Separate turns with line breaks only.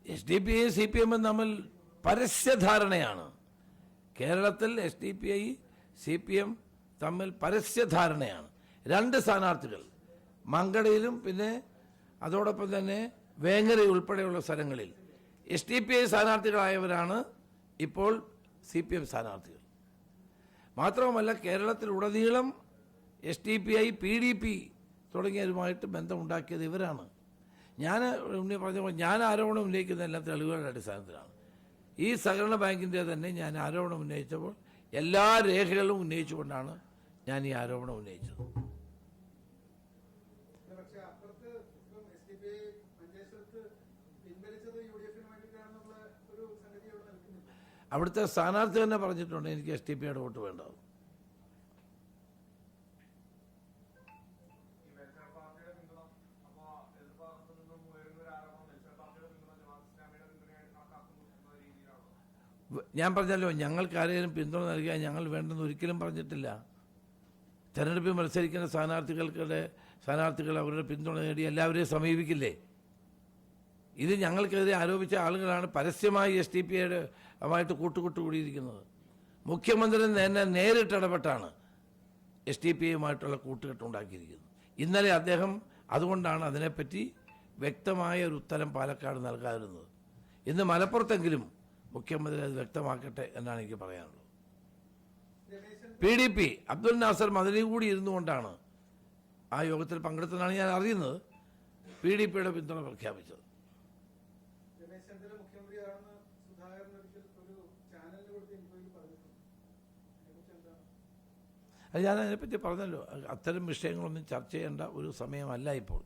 SDP CPM തമ്മിൽ പരസ്യധാരണയാണ്. കേരളത്തിൽ SDP CPM തമ്മിൽ പരസ്യധാരണയാണ്. രണ്ട് സ്ഥാനാർത്ഥികൾ മങ്കടയിലും പിന്നെ അതോടൊപ്പം തന്നെ വേങ്ങര ഉൾപ്പെടെയുള്ള സ്ഥലങ്ങളിൽ SDP സ്ഥാനാർത്ഥികളായവരാണ് ഇപ്പോൾ CPM സ്ഥാനാർത്ഥികൾ. മാത്രവുമല്ല കേരളത്തിലുടനീളം SDP PDP തുടങ്ങിയവരുമായിട്ട് ബന്ധമുണ്ടാക്കിയത് ഇവരാണ്. ഞാൻ പറഞ്ഞപ്പോൾ ഞാൻ ആരോപണം ഉന്നയിക്കുന്ന എല്ലാ തെളിവുകളുടെ അടിസ്ഥാനത്തിലാണ്. ഈ സഹകരണ ബാങ്കിൻ്റെ തന്നെ ഞാൻ ആരോപണം ഉന്നയിച്ചപ്പോൾ എല്ലാ രേഖകളും ഉന്നയിച്ചുകൊണ്ടാണ് ഞാൻ ഈ ആരോപണം ഉന്നയിച്ചത്. അവിടുത്തെ സ്ഥാനാർത്ഥി തന്നെ പറഞ്ഞിട്ടുണ്ട് എനിക്ക് SDP വോട്ട് വേണ്ടത്. ഞാൻ പറഞ്ഞല്ലോ ഞങ്ങൾക്ക് ആരെങ്കിലും പിന്തുണ നൽകിയാൽ ഞങ്ങൾ വേണ്ടെന്ന് ഒരിക്കലും പറഞ്ഞിട്ടില്ല. തെരഞ്ഞെടുപ്പിൽ മത്സരിക്കുന്ന സ്ഥാനാർത്ഥികൾ അവരുടെ പിന്തുണ നേടി എല്ലാവരെയും സമീപിക്കില്ലേ? ഇത് ഞങ്ങൾക്കെതിരെ ആരോപിച്ച ആളുകളാണ് പരസ്യമായി SDP കൂട്ടുകൂടിയിരിക്കുന്നത്. മുഖ്യമന്ത്രി തന്നെ നേരിട്ടിടപെട്ടാണ് SDP കൂട്ടുകെട്ടുണ്ടാക്കിയിരിക്കുന്നത്. ഇന്നലെ അദ്ദേഹം അതുകൊണ്ടാണ് അതിനെപ്പറ്റി വ്യക്തമായ ഒരു ഉത്തരം പാലക്കാട് നൽകാതിരുന്നത്. ഇന്ന് മലപ്പുറത്തെങ്കിലും മുഖ്യമന്ത്രി അത് വ്യക്തമാക്കട്ടെ എന്നാണ് എനിക്ക് പറയാനുള്ളത്. PDP അബ്ദുൽ നാസർ മദനി കൂടി ഇരുന്നുകൊണ്ടാണ് ആ യോഗത്തിൽ പങ്കെടുത്തതാണ് ഞാൻ അറിയുന്നത്. PDPയുടെ പിന്തുണ പ്രഖ്യാപിച്ചത്. അത് ഞാൻ അതിനെപ്പറ്റി പറഞ്ഞല്ലോ. അത്തരം വിഷയങ്ങളൊന്നും ചർച്ച ചെയ്യേണ്ട ഒരു സമയമല്ല ഇപ്പോൾ.